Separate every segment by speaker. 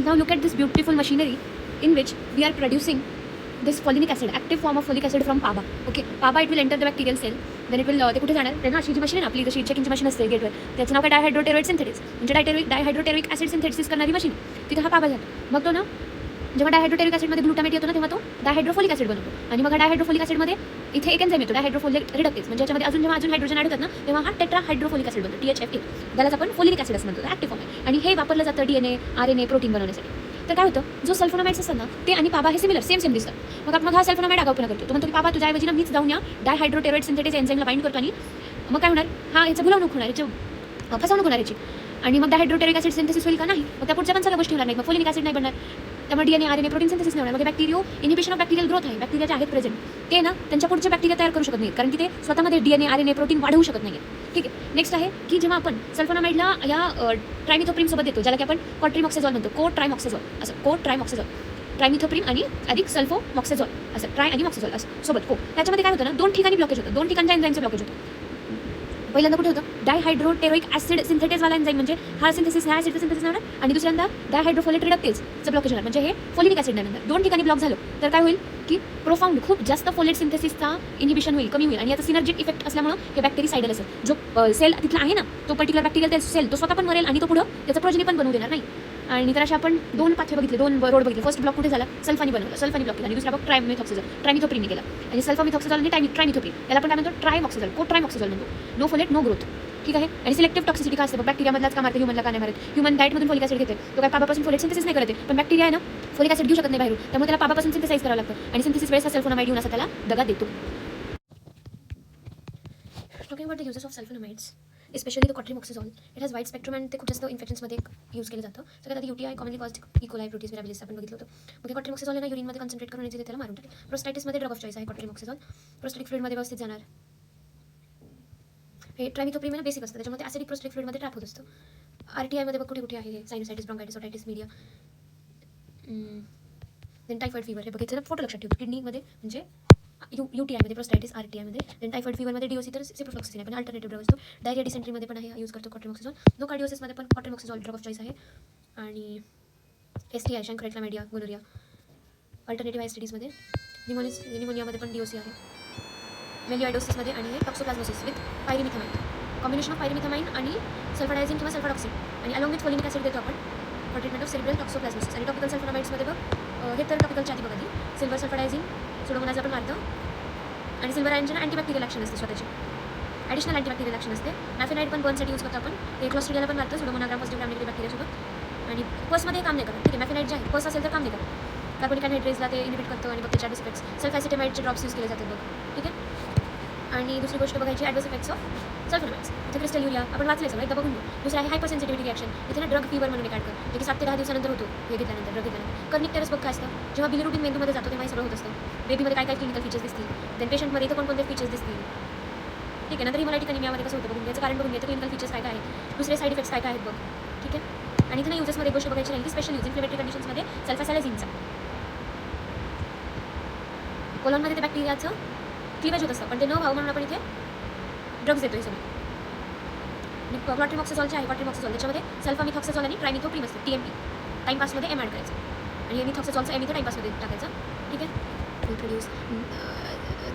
Speaker 1: Now look at this beautiful machinery in which we are producing this folic acid, active form of folic acid from PABA. Okay, PABA, it will enter the bacterial cell, then it will ते कुठे जाणार ते ना अशी जी machine आहे आपली जशी चेकिंगची machine असते गेटवर, त्याचं नाव काय डायहायड्रोटेरोइड सिंथेसिस, म्हणजे डायहायड्रोटेरोइक ॲसिड सिंथेसिस करणारी मशीन. तिथे हा पाबा झाला. मग तो ना जेव्हा डायहायड्रोटेरिक ॲसिडमध्ये ग्लुटामेट येतो ना तेव्हा तो डायहायड्रोफोलिक ॲसिड बनतो. आणि मग हा डायहायड्रोफोलिक ॲसिडमध्ये इथे एक एन्झाईम येतो डायहायड्रोफोलिक रिडक्टेज, म्हणजे याच्यामध्ये जेव्हा अजून हायड्रोजन ॲड होतात ना तेव्हा हा टेट्राहायड्रोफोलिक ॲसिड बनतो, THFA. त्यालाच आपण फोलिक ॲसिड असं म्हणतो, ॲक्टिव्ह फॉर्म आहे. आणि हे वापरलं जातं DNA, RNA, प्रोटीन बनवण्यासाठी. तर काय होतं, जो सल्फोनामाइड्स असतात ना ते आणि पाबा हे सिमिलर सेम दिसतात. मग हा सल्फोनामाइड आगाऊपणा करतो. तो म्हणतो की पाबा तुझ्याऐवजी ना मीच जाऊन या डायहायड्रोटेरोइड सिंथेटिक एन्झाईमला बाइंड करतो आणि मग काय होणार, हा याचं गुलावणूक होणार, याची फसवणूक होणार याची. आणि मग डायहायड्रोटेरिक ॲसिड सिंथेसिस होईल का, नाही. मग त्या पुढच्या पण सगळ्या गोष्टी होणार नाही. मग फोलिक ॲसिड नाही बनणार, त्यामुळे DNA, RNA, प्रोटीन सिंथेसिस नाही होणार. मग बॅक्टेरियो इनिबिशन ऑफ बॅक्टेरियल ग्रोथ आहे, बॅक्टेरिया जे आहेत प्रेझेंट ते ना त्यांच्या पुढचे बॅक्टेरिया तयार करू शकत नाहीत, कारण की ते स्वतःमध्ये DNA, RNA, प्रोटीन वाढवू शकत नाही. ठीक आहे. नेक्स्ट आहे की जेव्हा आपण सल्फोनामाइडला या ट्रायमिथोप्रीम सोबत देतो, ज्याला की आपण क्वाट्रिमॉक्सेझॉल म्हणतो, कोट्रायमॉक्सेझॉल असं, कोट्रायमॉक्सेझॉल, ट्रायमिथोप्रीम आणि अधिक सल्फोमॉक्सेझॉल असं, ट्राय आणि मॉक्सेझॉल असं सोबत को. त्याच्यामध्ये काय होतं ना, 2 ठिकाणी ब्लॉकेज होतं, 2 ठिकाणच्या एन्झाईमचं ब्लॉकेज होतं. पहिल्यांदा कुठे होतं, डायहायड्रोटेरोइक ॲसिड सिंथेटेजवाला एन्झाईम, म्हणजे हा सिंथेसिस, ह्या ॲसिडचं सिंथेसिस होणार. आणि दुसऱ्यांदा डायहायड्रोफोलेट रिडक्टेजचं ब्लॉकेज होणार, म्हणजे हे फोलिक ॲसिड नाही बनणार. 2 ठिकाणी ब्लॉक झालं तर काय होईल की प्रोफाऊंड खूप जास्त फोलेट सिंथेसिसचा इनिबिशन होईल, कमी होईल. आणि याचा सिनर्जिक इफेक्ट असल्यामुळे हे बॅक्टेरिसाइडल असेल. जो सेल तिथला आहे ना तो पर्टिक्युलर बॅक्टेरियल सेल तो स्वतः पण मरेल आणि तो पुढं त्याचं प्रोजनी पण बनवू देणार नाही. आणि तर असे आपण 2 पाथवे बघितले, 2 रोड बघितले. फर्स्ट ब्लॉक कुठे झाला, सल्फानी बनवलं, सल्फानी ब्लॉक केला. आणि दुसरा ब्लॉक ट्रायमिथोप्रीमने केला. आणि सल्फामिथॉक्सिझॉल आणि ट्रायमिथोप्रीम याला आपण काय म्हणतो, ट्रायमॉक्सिझॉल, कोट्रायमॉक्सिझॉल म्हणतो. No folate no growth. ठीक आहे. आणि सिलेक्टिव्ह टॉक्सिसिटी का असते, बॅक्टेरियामधलाच का मारते, ह्युमनला का नाही मारत. ह्युमन डाएटमधून फोलिक ॲसिड घेते, तो काय पाबापासून फोलेट सिंथेसिस नाही करते, पण बॅक्टेरिया आहे ना फोलिक ॲसिड घेऊ शकत नाही बाहेरून, त्यामुळे त्याला पाबापासून सिंथेसाइज करावं लागतं. आणि सिंथेसिस वेळेस सल्फोनामाइड घेऊन असा त्याला दगा देतो. Talking about the uses of sulphonamides, specially the cotrimoxazole, it has wide spectrum and ते खूप जास्त इन्फेक्शन्समध्ये यूज केलं जातं. सगळ्यात आधी UTI, commonly caused E coli proteases mirabilis आपण बघितलं होतं. मग हे क्वाट्रिमॉक्सेझॉल आहे ना युरिनमध्ये कॉन्सन्ट्रेट करून त्याला मारून टाकेल. प्रोस्टायटिसमध्ये ड्रग ऑफ चॉईस आहे क्वाट्रिमॉक्सेझॉल. प्रोस्टॅटिक फ्लुइडमध्ये व्यवस्थित जाणार. हे ट्रायमिथोप्रीम आहे ना बेसिक असतं, त्याच्यामध्ये ॲसिडिक प्रोस्टॅटिक फ्लुइडमध्ये ट्रॅप होत असतं. RTIमध्ये बघ कुठे कुठे आहे, sinusitis, bronchitis, otitis media, then typhoid fever. हे बघायचं ना, फोटो लक्षात ठेवतो. किडनीमध्ये म्हणजे UTIमध्ये प्रोस्टायटिस, RTIमध्ये, देन टायफॉइड फीवरमध्ये DOC तर सिप्रोफ्लॉक्सिसिन आहे, पण अल्टरनेटिव्ह ड्रग असतो. डायरिया डिसेंट्रीमध्ये पण आहे, यूज करतो क्वाट्रिमॉक्सेझॉल. नो कार्डिओसिसमध्ये पण क्वाट्रिमॉक्सेझॉल ड्रग ऑफ चॉईस आहे. आणि STI, शंकराइड क्लॅमिडिया, गोनोरिया, अल्टरनेटिव्ह STDजमध्ये, निमोनियामध्ये पण DOC आहे. मेलिओइडोसिसमध्ये आणि हे टॉक्सोप्लाझ्मोसिस विथ पायरिमिथामाइन, कॉम्बिनेशन ऑफ पायरिमिथामाइन आणि सल्फाडायझिन किंवा सल्फाडॉक्सिन आणि अलॉंग विथ फोलिक ॲसिड देतो आपण फॉर ट्रीटमेंट ऑफ सेरिब्रल टॉक्सोप्लाझ्मोसिस. आणि टॉपिकल सल्फोनामाइड्समध्ये बघ हे तर टॉपिकलच्या आधी बघा, सिल्वर सल्फाडायझिन, सुडोमोनाज आपण मारतो. आणि सिल्वर आयनची अँटीबॅक्टेरियल ॲक्शन असते, स्वतःची ॲडिशनल अँटीबॅक्टेरियल ॲक्शन असते. मॅफेनाइड पण बर्नसाठी यूज करतो आपण, हे क्लॉस्ट्रिडियाला पण मारतो, सुडोमोना ग्राम पॉझिटिव्ह ग्राम निगेटिव्ह बॅक्टेरियासोबत. आणि पसमध्ये काम नाही करत. ठीक आहे, मॅफेनाइड जे आहे पस असेल तर काम नाही करत. कार्बोनिक अनहायड्रेजला ते इनिबिट करतो आणि मग त्याचे ॲडवर्स इफेक्ट्स सल्फॅसिटेमाइडचे ड्रॉप्स यूज केले जातात बघ. ठीक आहे. आणि दुसरी गोष्ट बघायची ॲडवर्स इफेक्ट्स ऑफ सल्फोनामाइड्स. इथे क्रिस्टल युरिया आपण वाचले सगळं, एकदा बघून घेऊ. दुसरं आहे हायपर सेन्सिटिव्हिटी रिॲक्शन, इथे ना ड्रग फीवर म्हणून एक ॲड कर, जे की 7 ते 10 दिवसानंतर होतो हे घेतल्यानंतर, ड्रग घेतल्यानंतर. कर्निक्टेरस बघ काय असतं, जेव्हा बिलिरुबिन मेंदूमध्ये जातो तेव्हा हे सगळं होत असतं. बेबीमध्ये काय काय क्लिनिकल फीचर्स दिसतील, देन पेशंटमध्ये इथं कोणकोणते फीचर्स दिसतील. ठीक आहे. नंतर हिमोलायटिक अनिमियामध्ये कसं होतं बघून घ्यायचं, कारण बघून घ्यायचं क्लिनिकल फीचर्स काय काय आहेत, दुसरे साईड इफेक्ट्स काय काय आहेत बघ. ठीक आहे. आणि इथे ना युजेसमध्ये एक गोष्ट बघायची नाही की स्पेशल यूज इन्फ्लेमेटरी कंडिशन्समध्ये सल्फासॅलाझिनचा, कोलॉनमध्ये ते बॅक्टेरियाचं क्लिवेज होत असतं, पण ते न व्हावं म्हणून आपण इथे ड्रग्स देतो हे सगळं. आणि क्वाट्रिमॉक्सेझॉलचे आहे क्वाट्रिमॉक्सेझॉल, त्याच्यामध्ये सल्फामिथॉक्सेझॉल आणि ट्रायमिथोप्रीम असते, TMP. टाईमपासमध्ये M ॲड करायचं आणि मिथॉक्सेझॉलचं M इथे टाईमपासमध्ये टाकायचं. ठीक आहे. Introduce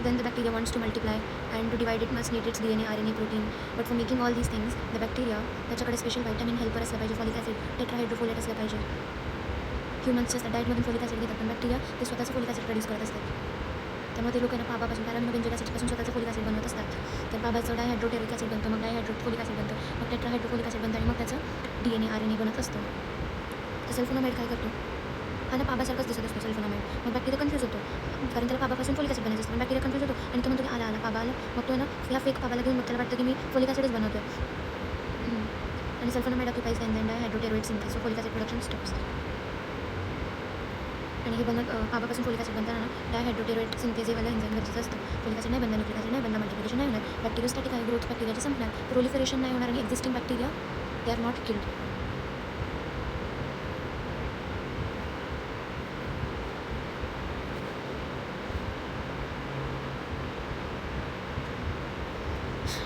Speaker 1: then the bacteria wants to multiply and to divide it must need its DNA, RNA, protein. But for making all these things, the bacteria त्याच्याकडे स्पेशल व्हिटॅमिन हेल्पर असलं पाहिजे, folic acid, टेट्राहायड्रोफोलेट असलं पाहिजे. ह्युमन्सच्या डाएटमधून folic acid घेतात, पण bacteria ते स्वतःचं folic acid produce करत असतात. त्यामुळे ते लोकांना पाबापासून पॅरामिनोबेंझोइक ॲसिडपासून स्वतःचं फॉलिक ॲसिड बनवत असतात. तर पाबाचं डायहायड्रोटेरिक ॲसिड बनतं, मग डायहायड्रोफोलिक ॲसिड बनतं, मग टेट्राहायड्रोफोलिक ॲसिड बनतं आणि मग त्याचं DNA, RNA बनत असतं. तर सल्फोनामाइड काय करतो, हा ना पाबासारखंच दिसत असतो सल्फोनामाइड. मग बॅक्टेरिया कन्फ्यूज होतो, कारण त्याला पाबापासून फॉलिक ॲसिड बनायचं असतं. बॅक्टेरिया कन्फ्यूज होतो आणि तो म्हणतो की आला पाबा आला, मग तो ना ह्या फेक पाबाला घेऊन मग त्याला वाटतं की मी फॉलिक ॲसिडच बनवतो. आणि sulphonamide occupies the enzyme dihydropteroate synthesis, so folic acid production stops. आणि हे बनत पाबापासून फॉलिक ॲसिड बनताना डायहायड्रोटेरोइड सिंथेसिसवाला एन्झाइम गरजेचं असतं. फॉलिक ॲसिड नाही बनणार, न्यूक्लिक ॲसिड नाही बनणार, मल्टिप्लिकेशन नाही होणार, बॅक्टेरियोस्टॅटिक आहे, ग्रोथ बॅक्टेरियाची संपणार, प्रोलिफरेशन नाही होणार आणि existing bacteria they are not killed.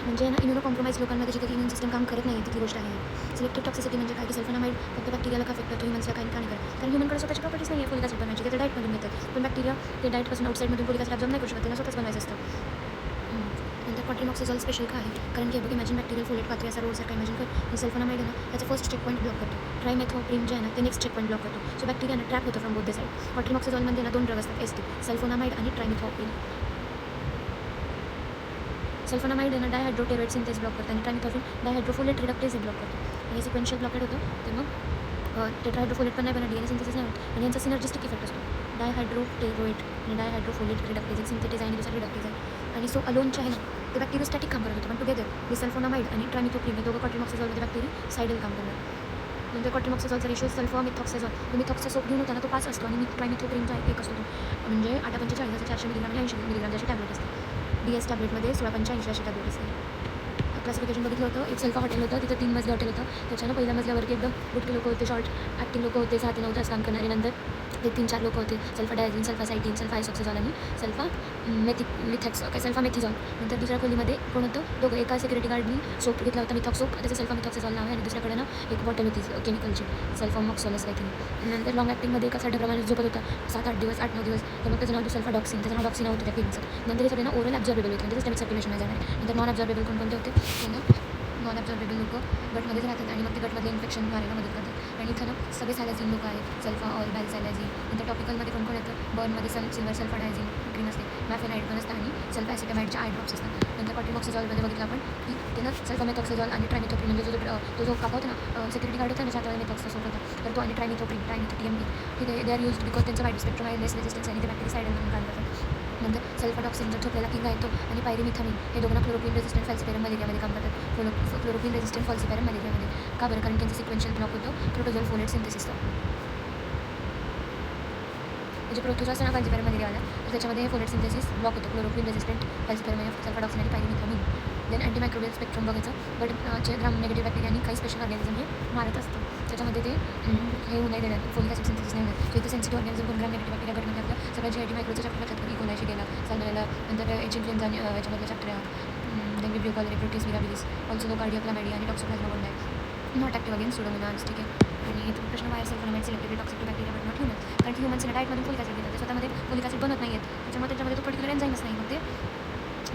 Speaker 1: म्हणजे ना इम्युनो कॉम्प्रोमाइज लोकांमध्ये जिथे इम्युन सिस्टम काम करत नाही तिथली गोष्ट आहे. सिलेक्टिव्ह टॉक्सिसिटी म्हणजे काय की सल्फोनामाइड फक्त बॅक्टेरियाला का अफेक्ट करतो, ह्युमन्सला काही का नाही करत. कारण ह्युमनकडे स्वतःची प्रॉपर्टीज नाही आहे फोलिक ॲसिड बनवायची, ते डाएटमधून घेतात. पण बॅक्टेरिया ते डाएटपासून आउटसाईडमधून फोलिक ॲसिड ॲब्झॉर्ब नाही करू शकत, त्यांना स्वतःच बनवायचं असतं. नंतर क्वाट्रिमॉक्सिझॉल स्पेशल का आहे, कारण की बघ इमॅजिन बॅक्टेरियल फोलेट पाथवे असा रोडसारखा इमॅजिन कर. आणि सल्फोनामाइड आहे ना त्याचा फर्स्ट चेक पॉईंट ब्लॉक करतो. ट्रायमेथोप्रिम जे आहे ना ते नेक्स्ट चेक पॉईंट ब्लॉक करतो. सो बॅक्टेरिया ट्रॅप होतो फ्रॉम बोथ द साईड. क्वाट्रिमॉक्सिझॉलमध्ये ना 2 ड्रग असतात एसटी, सल्फोनामाइड आणि ट्रायमेथोप्रिम. सल्फोनामाइड आहे ना डायहायड्रोटेरोइड सिंथेस ब्लॉक करतो आणि ट्रायमेथोप्रिम डायहायड्रोफोलेट रिडक्टेज ब्लॉक करतो. आणि सिक्वेन्शियल ब्लॉकेड होतं ते मग टेट्राहायड्रोफोलेट पण नाही बनत, DNA सिंथेसिस नाही होत आणि यांचा सिनर्जिस्टिक इफेक्ट असतो. डायहायड्रोटेरोइड आणि डायहायड्रोफोलेट रिडक्टेज एक सिंथेटिज आहे आणि दुसरा रिडक्टेज आहे. आणि सो अलोनचे आहे ना ते बॅक्टेरियोस्टॅटिक काम करत होतं, पण टुगेदर हे सल्फोनामाइड आणि ट्रायमेथोप्रिम हे दोघं क्वाट्रिमॉक्सिझॉलमध्ये बॅक्टेरिसाइडल काम करणार. नंतर क्वाट्रिमॉक्सिझॉलचा रेशो सल्फॉमिथॉक्सिझॉल. मिथॉक्सचा सोप घेऊन होता ना तो 5 असतो आणि ट्रायमेथोप्रिमचा 1 असतो. तो म्हणजे 845 400 मिलीग्राम आणि 80 मिलीग्राम जशी टॅब्लेट असते. DS टॅब्लेटमध्ये 1685 अशी टॅब्लेट असते. क्लासिफिकेशन बघितलं होतं. एक सल्फा हॉटेल होतं, तिथं 3 मजली हॉटेल होतं. त्याच्यानं पहिल्या मजल्यावरती एकदम बुटके लोक होते, शॉर्ट ॲक्टिंग लोक होते, 6 ते 9 तास काम करणारे. नंतर ते 3-4 लोक होते, सल्फा डायझिन, सल्फा सायटीन, सल्फा आयसॉक्सिझॉल आणि सल्फा सल्फा मेथिझॉल. नंतर दुसऱ्या खोलीमध्ये कोण होतं, दोघं. एका सिक्युरिटी गार्डनी सोप घेतला होता मिथॉक्स सोप, त्याचं सल्फा मिथॉक्सिझॉल नाव आहे. आणि दुसऱ्याकडे ना एक बॉटल होती केमिकलची, सल्फॉमॉक्सॉलस काहीतरी. नंतर लॉंग ॲक्टिंगमध्ये एका साठ्याप्रमाणे झोपत होता 7-8 दिवस, 8-9 दिवस. तर मग त्याचं नाव सल्फाडॉक्सिन, त्याचं नाव डॉक्सिन होतं त्या फिल्मचं. नंतर हे सगळे ना ओरल ॲब्झॉर्बेबल होते, म्हणजे स्टमक सर्क्युलेशन नाही जाणार. नंतर नॉन ॲब्झॉर्बेबल कोणकोणते होते, त्यांना नॉन ॲब्झॉर्बेबल लोक गटमध्येच राहतात आणि मग ते गटमधले इन्फेक्शन मारायला मदत करतात. आणि इथं ना सगळे सॅलाझिन लोक आहेत, सल्फा ऑल बॅलसॅलाझिन. नंतर टॉपिकलमध्ये कोण येतं, बर्नमध्ये सिल्वर सल्फाडायझिन ग्रीन असते, मॅफेनाइड पण असतं आणि सल्फा ॲसिटामाइडचे आय ड्रॉप्स असतात. नंतर क्वाट्रिमॉक्सिझॉलमध्ये बघितलं आपण की ते ना सल्फामेथॉक्सिझॉल आणि ट्रायमेथोप्रिम म्हणजे तो जो काका होता ना सिक्युरिटी गार्ड होता ना ज्याचा मेथॉक्सचा सोप होता, तर तो आणि ट्रायमेथोप्रिम TMP हे दे आर यूज्ड बिकॉज त्यांचं वाईड स्पेक्ट्रम आहे, लेस रेजिस्टन्स आणि ते बॅक्टेरिसाइडल म्हणून काम करतात. नंतर सल्फाडॉक्सिन जो झोपलेला किंग आहे तो आणि पायरिमिथामिन हे दोघं क्लोरोक्विन रेजिस्टंट फॅल्सिपेरम मलेरियामध्ये काम करतात. क्लोरोक्विन रेजिस्टंट फॉल्सिपेरम मलेरियामध्ये का बरं, कारण त्यांचं सिक्वेन्शियल ब्लॉक होतो प्रोटोझोल फोलेट सिंथेसिसचा. म्हणजे प्रोटोझोल असं ना फॅल्सिपेरम मलेरियाला, तर त्याच्यामध्ये हे फोलेट सिंथेसिस ब्लॉक होतो क्लोरोक्विन रेजिस्टंट फॅल्सिपेरम सल्फाडॉक्सिन आणि पायरिमिथामिन. देन अँटीमायक्रोबियल स्पेक्ट्रम बघायचं, बट ग्राम नेगेटिव्ह बॅक्टेरिया आणि काही स्पेशल ऑर्गॅनिझम हे मारत असतं, त्याच्यामध्ये ते हे होऊ नाही देणार, फोलिक ॲसिड सिंथेसिस नाही होणार. सो इथं सेन्सिटिव्ह ऑर्गॅनिझम कोण ग्राम नेगेटिव्ह बॅक्टेरिया गटमध्ये आपलं सगळ्या GIT मायक्रोचं चॅप्टर लक्षात इकोलायशी गेला, सालमोनेला, नंतर एच इन्फ्लुएन्झा आणि याच्यामधलं चॅप्टर आहे then video call proteus mirabilis also लो कार्डिओ क्लामॅडी आणि toxoplasma gondii not active against pseudomonas. ठीक आहे. आणि इथं प्रश्न बाहेर sulphonamide selective toxic bacteria but not humans, कारण की ह्युमन्सच्या डाएटमधून फोलिक ॲसिड घेतात, ते स्वतःमध्ये फोलिक ॲसिड बनत नाही आहेत, त्याच्यामुळे त्याच्यामध्ये तो पर्टिक्युलर एन्झाईमच नाही, मग ते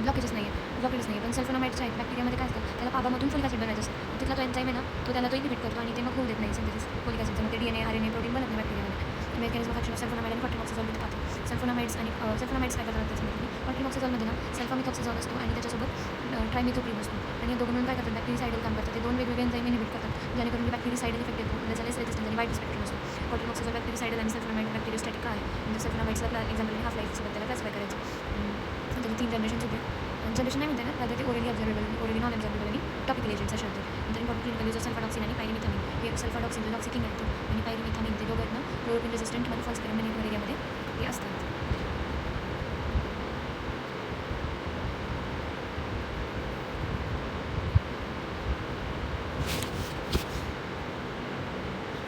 Speaker 1: ब्लॉकेजच नाही आहे. पण सल्फोनामाइडचे आहेत बॅक्टेरियामध्ये काय असतं, त्याला पाबामधून फोलिक ॲसिड बनायचं असतं, तिथला तो एन्झाईम आहे ना तो त्याला तो इनिबिट करतो आणि ते मग होऊ देत नाही सिंथेसिस फोलिक ॲसिडचं, मग ते DNA RNA प्रोटीन बनत नाही बॅक्टेरियामध्ये. Mechanism of action of sulphonamide आणि क्वाट्रिमॉक्सिझॉल मध्ये पाहतो. सल्फोनामाइड्स काय करतात त्याच्यामध्ये, क्वाट्रिमॉक्सिझॉलमध्ये ना सल्फामिथॉक्सिझॉल असतो आणि त्याच्यासोबत ट्रायमेथोप्रिम असतो आणि हे दोघं मिळून काय करतात, बॅक्टेरिसाइडल काम करतात. ते 2 वेगवेगळे एन्झाईम इनिबिट करतात जेणेकरून बॅक्टेरिसाइडल इफेक्ट येतो, त्याचा लेस रेजिस्टन्स आणि वाईड स्पेक्ट्रम असतो. क्वाट्रिमॉक्सिझॉल बॅक्टेरिसाइडल आणि सल्फोनामाइड बॅक्टेरियोस्टॅटिक आहे. म्हणजे सल्फोनामाइड्सला एक्झाम्पल हाफ लाईफसोबत त्याला क्लासिफाय करायचं. त्याचे 3 जनरेशन्स होते. जनरेशन नाही म्हणते ना, त्यात ते ओरली ऑब्झर्वेबल, ओरली नॉन ऑब्झर्वेबल आणि टॉपिकल एजंट्स असे होते. नंतर इम्पॉर्टंट क्लिनिकल यूज सल्फाडॉक्सिन आणि पायरिमिथामिन. हे सल्फाडॉक्सिन टॉक्सिकिंग आहे आणि पायरिमिथामिन ते दोघं आहेत ना क्लोरोक्विन रेजिस्टंट आणि फॉल्सिपेरम मलेरियामध्ये ते असतात.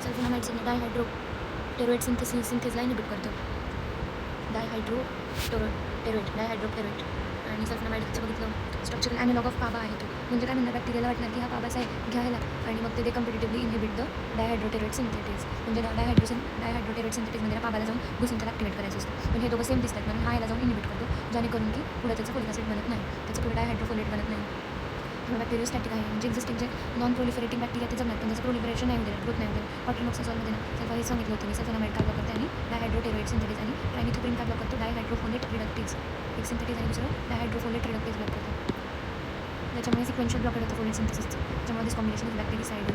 Speaker 1: सल्फोनामाइड्स डायहायड्रोटेरोइड सिंथेसला इनिबिट करतो. डायहायड्रोटेरोइड आणि सल्फोनामाइडचं बघितलं स्ट्रक्चरल ॲनालॉग ऑफ पाबा आहे तो. म्हणजे काय म्हणणार, बॅक्टेरियाला वाटणार की हा पाबाच आहे घ्यायला आणि मग ते कम्पिटेटिव्हली इनहिबिट द डायहायड्रोटेरोइड सिंथेटिस. म्हणजे डायहायड्रोटेरोइड सिंथेटिसमध्ये पाबाला जाऊन घुसून त्याला ॲक्टिवेट करायचं असतं, पण हे दोघं सेम दिसतात म्हणून हा याला जाऊन इनहिबिट करतो, जेणेकरून की पुढे त्याचं फोलिक ॲसिड बनत नाही, त्याचं पुढे डायहायड्रोफोलेट बनत नाही. बॅक्टेरियोस्टॅटिक आहे, म्हणजे एक्झिस्टिंग जे नॉन प्रोलिफरेटिंग बॅक्टेरिया ते जमणार, पण त्याचं प्रोलिफरेशन नाही होऊ देणार, ग्रोथ नाही होऊ देणार. क्वाट्रिमॉक्सिझॉलमध्ये ना सल्फा हे सांगितलं होतं मी, सल्फोनामाइड का ब्लॉक करते आणि डायहायड्रोटेरोइड सिंथेटिस आणि ट्रायमेथोप्रिम का ब्लॉक करतो डायहायड्रोफोलेट रिडक्टेज. एक सिंथेटिस आणि दुसरं डायहायड्रोफोलेट रिडक्टेज ब्लॉक करतो. त्याच्यामुळे सिक्वेन्शियल ब्लॉकेड होतं फोलेट सिंथेसिसचं, त्याच्यामुळे दिस कॉम्बिनेशन इज बॅक्टेरिसाइडल.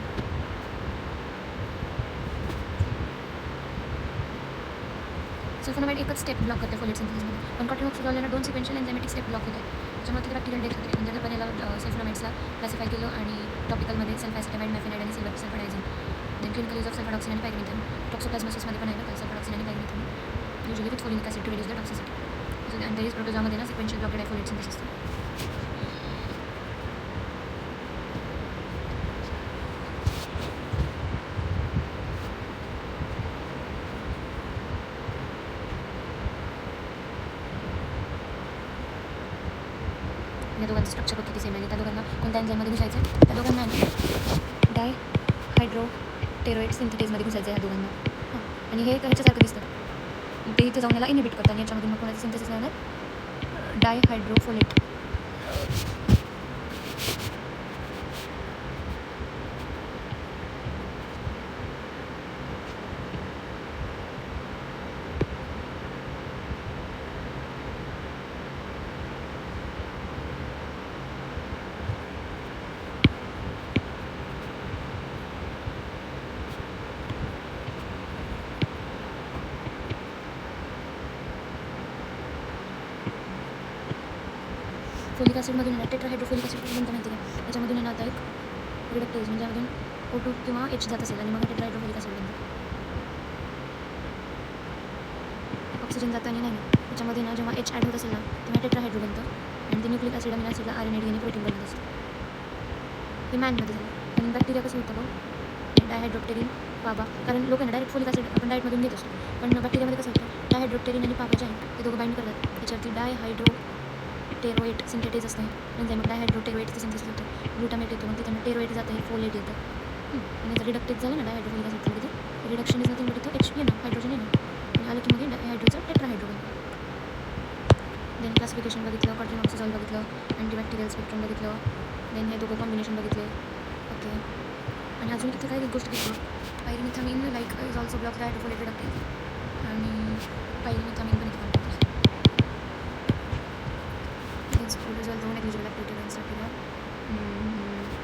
Speaker 1: सल्फोनामाइड एकच स्टेप ब्लॉक करते फोलेट सिंथेसिसमध्ये, पण क्वाट्रिमॉक्सिझॉलला 2 सिक्वेन्शियल एन्झायमॅटिक स्टेप ब्लॉक होत आहे, त्याच्यामुळे तिथे बॅक्टेरियल डेथ होते. नंतर आपण याला सल्फोनामाइड्सला क्लासिफाय केलं आणि टॉपिकलमध्ये सल्फासिटामाइड, मॅफेनाइड आणि sulfadiazine. Then clinical use of sulfadoxine आणि पायरिमिथामिन. टॉक्सोप्लाझ्मोसिसमध्ये पण आहे ना सल्फाडॉक्सिन आणि pyrimethamine, usually with folic acid to reduce the toxicity. आणि त्याच प्रोटोझोआमध्ये ना सिक्वेन्शियल ब्लॉकेड आहे फोलेट सिंथेसिसचं. या दोघांचं स्ट्रक्चर बघ किती सेम आहे. त्या दोघांना कोणत्या एन्झाईममध्ये घुसायचं आहे? त्या दोघांना डाय हायड्रोटेरोइड सिंथेटेजमध्ये घुसायचं आहे ह्या दोघांना. हां, आणि हे ह्याच्यासारखं दिसतं. ते इथे जाऊन याला इनिबिट करतात आणि याच्यामधून मग कोणाचं सिंथेसिस नाही होणार, डायहायड्रोफोलेट. फोलिक ॲसिडमधून टेट्राहायड्रोफोलिक ॲसिड बनतं माहिती आहे. याच्यामधून आहे ना आता एक रिडक्टेज म्हणजे यामधून O2 किंवा H जात असेल आणि मग टेट्राहायड्रोफोलिक ॲसिड बनतं. ऑक्सिजन जातं आणि नाही ना त्याच्यामध्ये ना जेव्हा H ॲड होत असेल ना तेव्हा टेट्राहायड्रो बनतं आणि ते न्यूक्लिक ॲसिड अमिनो ॲसिडला RNA DNA प्रोटीन बनत असतं. हे मॅनमध्ये झालं. आणि बॅक्टेरिया कसं होतं बघ, डायहायड्रोप्टेरिन पाबा, कारण लोक ना डायरेक्ट फोलिक ॲसिड आपण डाएटमधून घेत असतो, पण बॅक्टेरियामध्ये कसं होतं डायहायड्रोप्टेरिन आणि पाबा जे आहे ते दोघं बाइंड करतात. त्याच्यावरती डायहायड्रोटेरोइड सिंथेटेज असतं म्हणजे मग डायहायड्रोटेरोइडचं सिंथेसिस होतं, ग्लुटामेट येतो, मग ते त्यांना टेरोइड जातं, हे फोलेट येतं. आणि जर रिडक्टेज झालं ना डायहायड्रोफोलिक ॲसिडमध्ये ते रिडक्शन इज नथिंग बट इथं H येणं हायड्रोजन येणं आणि आलं की मग डायहायड्रोचं टेट्राहायड्रो बनतं. देन क्लासिफिकेशन बघितलं, क्वाड्रिनॉक्सिझॉल बघितलं, अँटीबॅक्टेरियल स्पेक्ट्रम बघितलं, देन हे दोघं कॉम्बिनेशन बघितले. ओके, आणि अजून किती काही गोष्टी घेतलं. Pyrimethamine like is also block the hydrofolate reductase आणि पायरिमिथामिन पण इथं result of negligible activity against bacteria.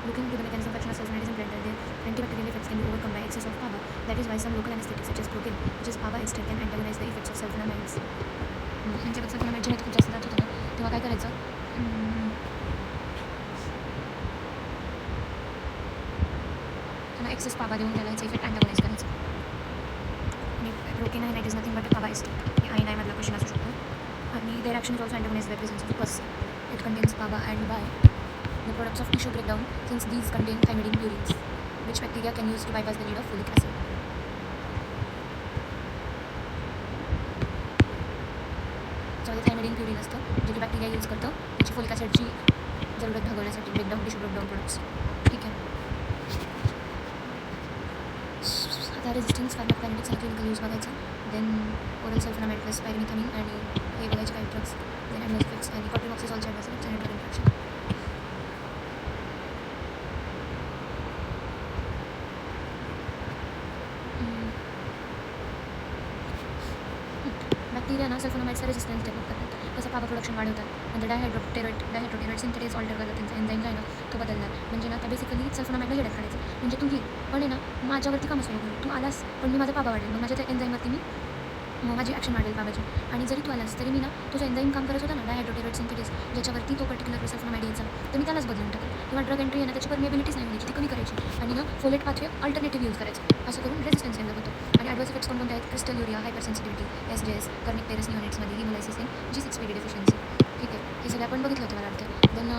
Speaker 1: Looking into the mechanism of action of cells and blender, their antibacterial effects can be overcome by excess of PABA. That is why some local anesthetics such as procaine, which is PABA extract, can antagonize the effects of sulfonamides. ह्यांच्याकडे sulphonamide जेव्हा खूप जास्त जात होतं ना तेव्हा काय करायचं, त्यांना एक्सेस पाबा देऊन त्याला ह्याचा इफेक्ट अँटागोनाइज करायचा. आणि प्रोकेन आहे it is nothing but PABA ester, हे आयन मधला क्वेश्चन असू शकतो. आणि their action is also antagonize by presence of pus. It contains PABA and by the products of tissue breakdown, since these contain thymidine purines, which bacteria can use to bypass the need of folic acid. त्याच्यामध्ये थायमिडीन purine असतं जे की bacteria use करतं त्याची folic ॲसिडची जरूरत भागवण्यासाठी, breakdown tissue breakdown products. ठीक आहे. आता रेजिस्टन्स फार्माकोकायनेटिक्स आणि क्लिनिकल यूज बघायचं. देन ओरल सल्फोनामाइड प्लस पायरिमिथामिन आणि हे बघायचे काही ड्रग्स. देन ॲडवर्स इफेक्ट्स आणि क्वाड्रिनॉक्सिझॉलचे ॲडवर्स इफेक्ट्स आणि ड्रग इंट्रॅक्शन. बॅक्टेरिया ना सल्फोनामाइडचा रेजिस्टन्स डेव्हलप करतात, कसं पाबा प्रोडक्शन वाढवतात, नंतर डायहायड्रोटेरोइड सिंथेटेज ऑल्टर करतात, त्यांचा एन्झाईम जो आहे ना तो बदलणार. म्हणजे ना त्या बेसिकली सल्फोनामाइडला हिडत काढायचं. म्हणजे तू घे पण आहे ना माझ्यावरती कामच नाही, तू आलास पण मी माझा पाबा वाढेल, मग माझ्या त्या एन्झाईमवरती मी माझी ॲक्शन वाढेल पाबाची. आणि जरी तू आलास तरी मी ना तुझं एन्झाईम काम करत होता ना डायहायड्रोटेरोइड सिंथेटेज ज्याच्यावरती तो पर्टिक्युलर सल्फोनामाइड यायचा, तर मी त्यालाच बदलून टाकेल. किंवा ड्रग एंट्री आहे ना त्याची परमिएबिलिटीच नाही होण्याची, ती कमी करायची आणि ना फोलेट पाथवे अल्टरनेटिव्ह यूज करायचं. असं करून रेजिस्टन्स डेव्हलप होतो. आणि ॲडवर्स इफेक्ट्स कोणकोणते आहेत, crystalluria, hypersensitivity, SJS, kernicterus निओनेट्समध्ये हिमोलायसिस इन G6PD डेफिशियन्सी. ठीक आहे, हे सगळं आपण बघितलं होतं मला वाटतं. देन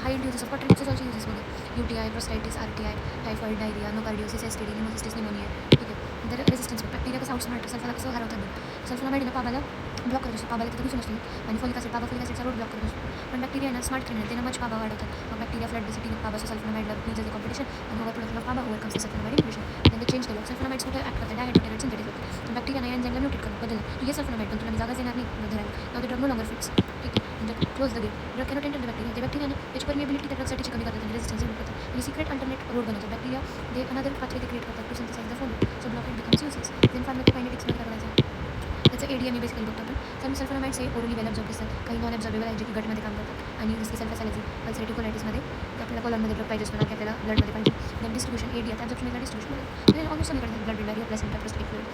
Speaker 1: हाय युजेस ऑफ क्वाड्रिनॉक्सिझॉलचे युजेस बघा, UTI, prostatitis, RTI, typhoid, diarrhoea, nocardiosis, STD, pneumocystis, pneumonia. ठीक आहे. नंतर रेजिस्टन्स बॅक्टेरिया कसं आउटस्मार्ट सल्फाला कसं हरवतात. सल्फोनामाइड पाबाला ब्लॉक करत असतो, पाबाला तिथं दिसून असतो आणि फोलिक ॲसिडचा रोड ब्लॉक करत असतो. पण बॅक्टेरिया ना स्मार्ट क्रिमिनल, त्यानं मच पाबा वाढवतात. मग बॅक्टेरिया फ्लड द सिटी पाबाचं सल्फोनामाइडला नीज द कॉम्पिटिशन आणि over product of PABA overcomes the sulfonamide infusion. त्यांनी चेंज केलं. सल्फोनामाइड्स कुठे ॲक्ट करतात, डायहायड्रोटेरोइड सिंथेटेज होतं. पण बॅक्टेरिया नाही एन्झाईमला म्युटेट करून बदललं. तू ये सल्फोनामाइड पण तुला मी जागाच देणार नाही धरायला. Now the drug no longer fits. ठीक आहे. नंतर close the gate. Drug cannot enter the bacteria. ते बॅक्टेरियाने त्याची परमिएबिलिटी त्या ड्रगसाठीची कमी करतात आणि रेजिस्टन्स डेव्हलप करतात. आणि सिक्रेट अल्टरनेट रोड बनवतात. बॅक्टेरिया दे अनदर पाथवे ते क्रिएट करतात to synthesize the folate. So block it becomes uses. Then फार्माकोकायनेटिक्समध्ये काय करायचं, त्याचं ADME बेसिकली बघतो आपण. कारण सल्फोनामाइड्स हे ओरली वेल ॲब्झॉर्ब असतात, काही नॉन ॲब्झॉर्बेबल आहे जे की गटमध्ये काम करतात. आणि जसं की सल्फासॅलाझिन अल्सरेटिव्ह कोलायटिसमध्ये आपल्याला कॉलरमध्ये ड्रग पाहिजे असतो ना, की आपल्याला ब्लडमध्ये पाहिजे. देन डिस्ट्रिब्युशन AD आता ॲब्झॉर्प्शनला डिस्ट्रिब्युशनमध्ये ऑलमोस्ट सगळीकडे blood blood placenta prostatic fluid.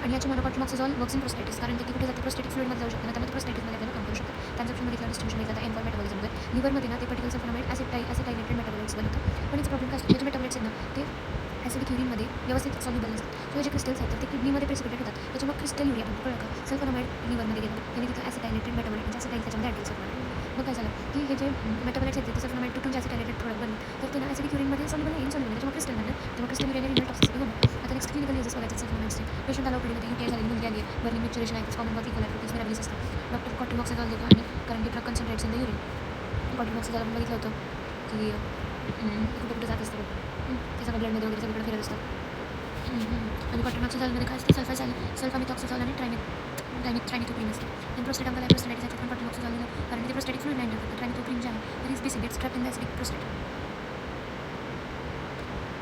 Speaker 1: आणि याची मोनोक्वाड्रिनॉक्सिझॉल वर्क्स इन प्रोस्टेटिस, कारण ते कुठे जाते प्रोस्टेटिक फ्लुइडमध्ये जाऊ शकते ना, त्यामुळे प्रोस्टेटिसमध्ये आपल्याला काम करू शकतं. त्या ॲब्झॉर्प्शनमध्ये डिस्ट्रिब्युशन घेतलं तर एन्फॉल मेटाबॉलिझममध्ये लिव्हरमध्ये ना ते पर्टिक्युलर सल्फोनामाइड ॲसिटायलेटेड मेटाबॉलाइट्स बनवतं. पण याचं प्रॉब्लेम काय असतो, हे जे मेटाबॉलाइट्स आहेत ना ते ॲसिडिक युरिनमध्ये व्यवस्थित सॉल्युबल नसतात. किंवा जे क्रिस्टल्स आहेत तर ते किडनीमध्ये प्रेसिपिटेट होतात. त्याच्यामुळे क्रिस्टल युरिया पण कळलं का, सल्फोनामाइड लिव्हरमध्ये गेलं त्याने तिथं ॲसिटायलेटेड मेटाबॉलाइट म्हणजे ॲसिटाईल त्याच्यामध्ये ॲड केलं. मग काय झालं की हे जे मेटाबॉलाइट्स आहेत ते सल्फोनामाइड तुटून जे ॲसिटायलेटेड प्रोडक्ट बनले तर ते ना ॲसिडिक युरिनमध्ये सॉल्युबल आहे, इनसॉल्युबल आहे, त्याच्यामुळे क्रिस्टल बनलं. तेव्हा क्रिस्टल युरिया रिनल टॉक्सिसिटी होणार. आता नेक्स्ट क्लिनिकल युजेस बघायचे सल्फोनामाइड्सचे. पेशंट आला ओपीडीमध्ये UTI झाली, मुलगी आली आहे, बर्निंग मिक्चरेशन आहे, कॉमन बॉथ इक्वल ॲट्रोपिस मिराबिलिस असतं. डॉक्टर क्वाड्रिनॉक्सिझॉल देतो आणि कारण की ड्रग कन्सन्ट्रेट्स इन द युरिन. कॉटनमॉक्सिझॉल आपण बघितलं होतं की कुठं कुठं जात असतं ते सगळं ब्लडमध्ये वगैरे सगळीकडे फिरत असतं. आणि कॉटनमॉक्सिझॉलमध्ये काय असतं सल्फामिथॉक्सिझॉल आणि ट्रायमिथोप्रिन असते. आणि प्रोस्टेट अंगल प्रोस्टेटाइटिस याच्यात पण कॉटनमॉक्सिझॉल दिलं कारण ते प्रोस्टेटिक फ्लुइड नाही करतं. ट्रायमिथोप्रिन जे आहे तर is basic gets trapped in the acidic prostate.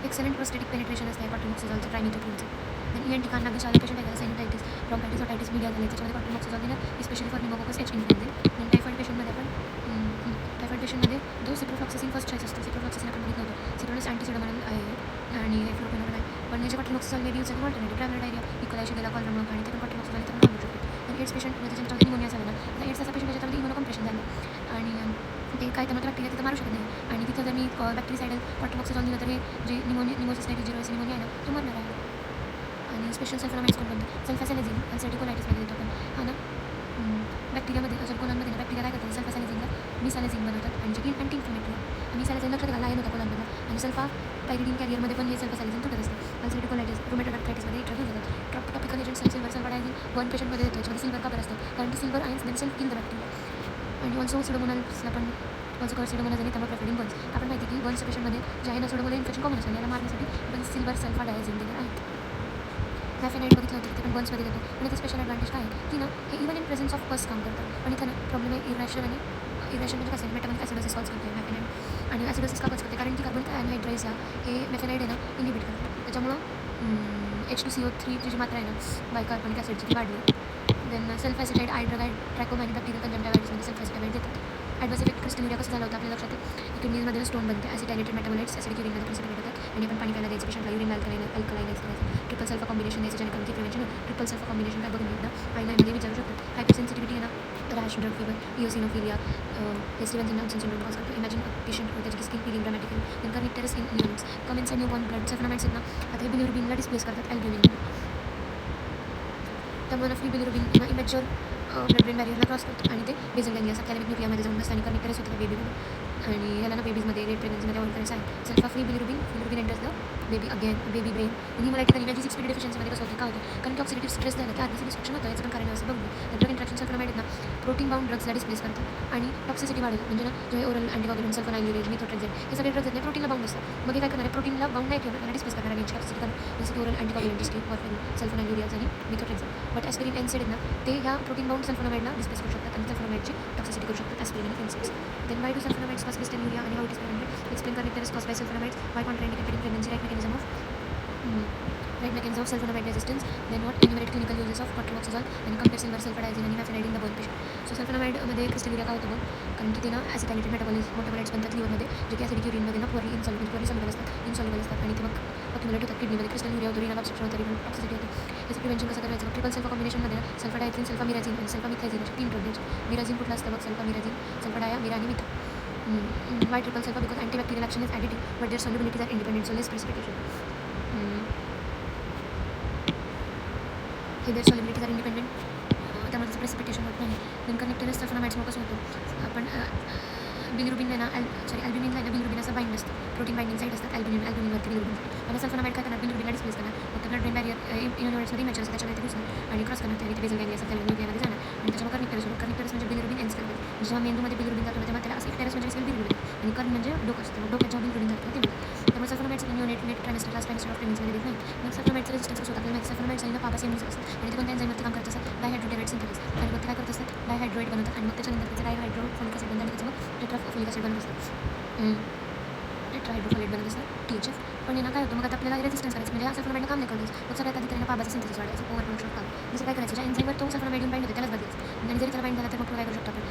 Speaker 1: Excellent prostatic penetration असते कॉटनमॉक्सिझॉलचं ट्रायमिथोप्रिनचं. आणि ENT कान नागेश पेशंट आहे त्याला सायनिटायटिस ब्रॉन्कायटिस ऑटायटिस मीडिया झाले त्याच्यामध्ये कॉटनमॉक्सिझॉल दिलं स्पेशली फॉर निमोकोकस H इन्फ्लुएन्झा. आणि टायफॉइड पेशंटमध्ये आपण टायफॉइड पेशंटमध्ये जो सिप्रोफ्लॉक्सासिन फर्स्ट चॉईस असतो. सिप्रोफ्लॉक्सासिन आपण बघितलं होतं. सिप्रोलिस अँटीसिडोमोनल आहे आणि फ्लोरोक्विनोन आहे. पण याचे cotrimoxazole may be use alternative traveller diarrhoea E coli Shigella कॉलरमुळे आणि ते पण कॉटनमॉक्सिझॉल तर घालू शकतो. आणि एड्स पेशंटमध्ये ज्यांच्यामध्ये निमोनिया झाला ना तर एड्स असा पेशंट त्याच्यामध्ये इम्युनोकम्प्रेशन झालं आणि ते काय त्यामध्ये बॅक्टेरिया तिथं मारू शकत नाही आणि तिथं जर मी बॅक्टेरिसायडल कॉटनमॉक्सिझॉल दिलं तर हे जे निमोसिस्टायटिस जिरोसिस निमोनिया आहे ना तो मरणार आहे. आणि स्पेशल सल्फोनामाइड्स कोण बनतं सल्फासॅलिझिन अल्सर्टिकोलायटिसमध्ये देतो आपण हा ना. बॅक्टेरियामध्ये कोलांमध्ये ना बॅक्टेरिया काय करतात सल्फासॅलिझिनला मिसॅलिझिन बनवतात आणि जे की अँटी इन्फ्लेमेटरी आहे. मिसॅलिझिन लक्षात घाला आहे नव्हता कोलांमधला आणि सल्फा पायरिडिन कॅरियरमध्ये पण हे सल्फासॅलिझिन तुटत असतं. अल्सर्टिकोलायटिस रुमेटॉइड आर्थरायटिसमध्ये ट्रॅव्हल जातात. टॉपिकल एजंट सिल्वर सल्फाडायझिन वन पेशंटमध्ये देतो याच्यामध्ये सिल्वर का असतं कारण की silver ions themselves kill the bacteria. आणि ऑल्सो सिडोमोनल्सला पण ऑल्सो सिडोमोनल्स आणि थर्मोप्रोफाइलिंग बर्न्स आपण माहिती की बर्न्स पेशंटमध्ये जे आहे ना सिडोमोनल इन्फेक्शन कॉमन असतं याला मारण्यासाठी आपण सिल्वर सल्फाडायझिन दिलेलं आहे. मॅफेनाइड बघितलं होतं ते पण बर्न्समध्ये देतो आणि त्याचं स्पेशल ॲडव्हान्टेज काय आहे की ना हे इवन इन प्रेझेन्स ऑफ पस काम करतं. पण इथं ना प्रॉब्लेम आहे इरॅशन म्हणजे कसं आहे मेटाबॉलिक ॲसिडोसिस कॉज करते मॅफेनाइड. आणि ॲसिडोसिस का कॉज करते कारण की कार्बनिक अनहायड्रेट्स हे मॅफेनाइड आहे ना इनिबिट करतं. त्याच्यामुळं H2CO3 ची जी मात्रा आहे ना बायकार्बनिक ॲसिडची ती वाढली. देन सेल्फ ॲसिटाइड आयड्रोगाइड ट्रॅकोमॅनी बॅक्टेरियल कंजंक्टिव्हायटिसमध्ये सेल्फ ॲसिटाइड देतात. ॲडवर्स इफेक्ट क्रिस्टल कसं झालं होतं आपल्या लक्षात आहे किडनीजमध्ये स्टोन बनते ॲसिटायलेटेड मेटाबॉलाइट्स ॲसिडिक युरिनमध्ये प्रेसिपिटेट होतात आणि आपण पाणी प्यायला द्यायचं पेशंटला युरिन अल्कलाइनाइज करायचं. ट्रिपल सल्फा कॉम्बिनेशन द्यायचं जेणेकरून की प्रिव्हेंशन ट्रिपल सल्फा कॉम्बिनेशन काय बघून घेत ना आयनामध्ये विचारू शकतो. हायपरसेन्सिटिव्हिटी आहे ना रॅश ड्रग फीवर इओसिनोफिलिया हे स्टीव्हन्सन जॉन्सन सिंड्रोम कॉज करतो. इमॅजिन पेशंट त्याची skin peeling dramatical then kernicterus in units commence new born blood sulfonamides आहेत ना आता हे बिलिरुबिनला डिस्प्लेस करतात अल्ब्युमिन. त्यामुळे free bilirubin immature blood brain बॅरियरला क्रॉस करतो आणि ते बेझल गँगलिया सबथॅलेमिक न्यूक्लियामध्ये जाऊन बसतं आणि कर्निक्टेरस होतं बेबीमध्ये. आणि ह्याला ना बेबीजमध्ये लेट प्रेग्नन्सीमध्ये अवॉइड करायचं आहे. Sulfa free bilirubin enters the baby brain. आणि हिमोलायटिक आणि मॅजिक स्पीड डेफिशियन्सीमध्ये कसं होतं का होतं कारण की ऑक्सिडेटिव्ह स्ट्रेस झालं की आधीचं डिस्ट्रक्शन होतं याचं पण कारण असं बघू. ड्रग इंट्रॅक्शन सल्फोनामाइड आहेत ना प्रोटीन बाउंड ड्रग्सला डिस्प्लेस करतात आणि टॉक्सिसिटी वाढवतात. म्हणजे ना जे ओरल अँटीकॉग्युलेंट सल्फोनाइल्युरेज मिथोट्रेक्झेन हे सगळे ड्रग्स आहेत प्रोटीनला बाउंड असतात. मग हे काय करणार आहे प्रोटीनला बाउंड नाही ठेवणार त्याला डिस्प्लेस करणार आहे टॉक्सिसिटी करणार जसं की ओरल अँटीकॉग्युलेंट सल्फोनाइल्युरेज आणि मिथोट्रेक्झेन. बट ॲस्पिरिन एनसेड आहेत ना ते ह्या प्रोटीन बाउंड सल्फोनामाइडला डिस्प्लेस करू शकतात आणि सल्फोनामाइडची टॉक्सिसिटी करू शकतात ॲस्पिरिन आणि NSAIDs. Then why do sulfonamides cause crystalluria आणि how it is prevented explain kernicterus cause by sulfonamides why contraindicated in pregnancy right mechanism of sulfonamide resistance, then what enumerate clinical uses of cotrimazole and compare silver sulfadiazine and methionine in the burn patient. So sulfonamide क्रिस्टल्युरिया का होतं बघ कारण की ते ना ॲसिटायलेटेड मेटाबॉलाइट्स बनतात लिव्हरमध्ये जे की ॲसिडिक युरिनमध्ये ना पुअरली इनसॉल्युबल असतात आणि ते मग अक्युमुलेट होतात किडनीमध्ये क्रिस्टल्युरिया होतो रिनल ऑब्स्ट्रक्शन होतं रिनल टॉक्सिसिटी होतं. याचं प्रिव्हेंशन कसं करायचं ट्रिपल सल्फा कॉम्बिनेशनमध्ये ना सल्फाडायझिन सल्फामिराझिन आणि सल्फामिथायझिन असे 3 ड्रग द्यायचे. मिराझिन कुठला असतं बघ सल्फामिराझिन सल्फाडाया मिरा आणि मिथा. Why triple sulfur? Because antibacterial action is additive, but their solubilities are independent, so less precipitation. Their solubilities are independent, त्यामुळे त्याचं प्रेसिपिटेशन होत नाही. देन कर्निक्टेरस सल्फोनामाइड्समुळे कसं होतं आपण बिलिरुबिनला ना अल्ब्युमिनला ना बिलिरुबिन असं बाइंड असतं प्रोटीन बाइंडिंग साईट असतात अल्ब्युमिनवरती बिलिरुबिन आणि सल्फोनामाइड काय करणार बिलिरुबिनला डिस्प्लेस करणार फक्त ब्लड ब्रेन बॅरियर युनिट्समध्ये मॅचर असतं त्याच्यामध्ये ते घुसणार आणि क्रॉस करणार त्याने ते बेझल गँगलिया सबथॅलेमिक न्यूक्लियामध्ये जाणार आणि त्याच्यामुळे कर्निक्टेरस म्हणजे बिलिरुबिन एन्स करतात. जेव्हा मेंदूमध्ये बिलिरुबिन जातो तेव्हा त्याला असं एक टेरस म्हणजे बिलिरुबिन आणि कर्न म्हणजे डोकं असतं डोक्यात जेव्हा बिलिरुबिन जातो ते मिळतं. त्यामुळे सल्फोनामाइडचं net trimester last trimester of प्रेग्नन्सीमध्ये देत नाही. मग सल्फोनामाइडचं रेजिस्टन्स कसं होतं आपल्याला सल्फोनामाइड्स आणि पापा सेम असतात आणि ते कोणत्या एन्झाईमवरती काम करत असतात डायहायड्रोटेरेट सिंथेसिस आणि मग ते काय करत असतात डायहायड्रोएट बनवतात आणि मग त्याच्यानंतर त्याचं डायहायड्रोफोलिक ॲसिड बनतात आणि त्याचं मग टेट्राफोलिक ॲसिड बनत असतं टेट्राहायड्रोफोलेट बनत असतं THF. पण यांना काय होतं मग आता आपल्याला रेजिस्टन्स करायचं म्हणजे सल्फोनामाइडनं काम नाही करायचं मग सगळ्यात आधी त्यांना पाबाचं सिंथेसिस वाढायचं ओव्हर प्रोडक्शन काम जसं काय करायचं ज्या एन्झाईमवर तो सल्फोनामाइड बाइंड होते त्यालाच बदलायचं आणि जरी त्याला बाइंड झाला तर मग काय करू शकतो आपण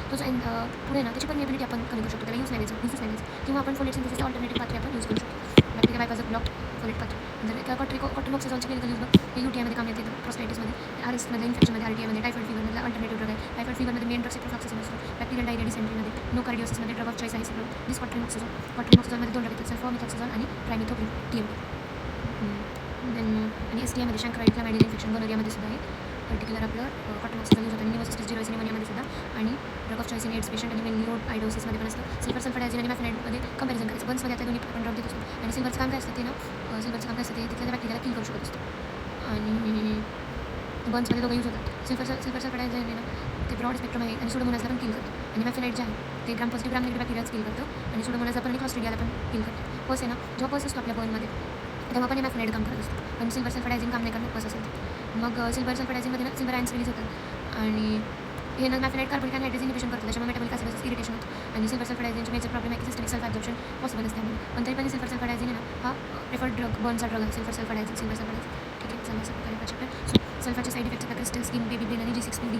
Speaker 1: तो पुढे ना त्याची परमिएबिलिटी आपण कमी करू शकतो त्याला यूज नाही द्यायचं किंवा आपण फोलेट सिंथेसिसचे ऑल्टरनेटिव्ह पाथवे आपण यूज करू शकतो. Bacteria bypass block folate pathway जर कॉटरीमॉक्सिझॉलचे क्लिनिकल यूज बघ हे UTIमध्ये काम येते प्रोस्टायटिसमध्ये RS इन्फेक्शनमध्ये RTA टायफॉइड फीवरमध्ये अल्टरनेटिव्ह ड्रग आहे. टायफॉइड फीवरमध्ये मेन ड्रग सिप्रोफ्लॉक्सासिन असतो. बॅक्टेरियल डायरिया डिसेंट्रीमध्ये नो कार्डिओसिसमध्ये ड्रग ऑफ चॉईस आहे दिस कॉटरीमॉक्सिझॉलमध्ये 2 ड्रग येतात सल्फोमिथॉक्सिझॉल आणि ट्रायमिथोप्रिन TMP. देन आणि STIमध्ये शँक्राइड क्लॅमायडियल इन्फेक्शन गोनोरियामध्ये सुद्धा आहे पर्टिक्युलर आपलं कॉटरीमॉक्सिझॉल यूज होतं आणि निमोसिस्टिस जिरोसिस निमोनियामध्ये सुद्धा आणि drug of choice in AIDS patient आणि मेनली आयडोसिसमध्ये पण असतं. सिल्वर सल्फाडायझिन आणि मॅफेनाइडमध्ये कंपॅरिझन करायचं बन्समध्ये आता दोन्ही आपण ड्रग देत असतो आणि सिल्वरचं काम काय असतं ते ना सिल्वरचं काम काय असतं ते तिथल्या बॅक्टेरियाला किल करू शकत असतं आणि बन्समध्ये दोघं यूज होतात. सिल्वर सल्फाडायझिन आहे ना ते ब्रॉड स्पेक्ट्रम आहे आणि सुडोमोनासला पण किल करतो आणि मॅफेनाइड जे आहे ते ग्राम पॉझिटिव्ह ग्राम निगेटिव्ह बॅक्टेरियाज किल करतं आणि सुडोमोनाज आपण आणि क्लॉस्ट्रिडियाला पण किल करतो. पस आहे ना, जेव्हा पस असतो आपल्या बर्नमध्ये तेव्हा पण एमॅफेनाइड काम करत असतो, पण सिल्वर सल्फाडायझिन काम नाही करणार पस असेल. मग सिल्वर सल्फाडायझिनमध्ये ना सिल्वर आयन्स रिलीज होतात आणि हे ना मॅफेनाइड कार्बोनिक अनायड्रेज इनिबिशन करतं, त्याच्यामुळे मेटाबॉलिक ॲसिडोसिस इरिटेशन होतं आणि सिल्वर सल्फाडायझिनची मेजर प्रॉब्लेम आहे की सिस्टमिक सल्फा ॲब्झॉर्प्शन पॉसिबल असते त्यामुळे. पण तरी पण सिल्वर सल्फाडायझिन आहे ना, हा प्रिफर्ड ड्रग बर्नचा ड्रग आहे सिल्वर सल्फाडायझिन. ठीक आहे, चला असं प्रकारे चॅप्टर. सल्फाचे साईड इफेक्ट्स आता क्रिस्टल स्किन, बेबी ब्रेन आणि G6PD.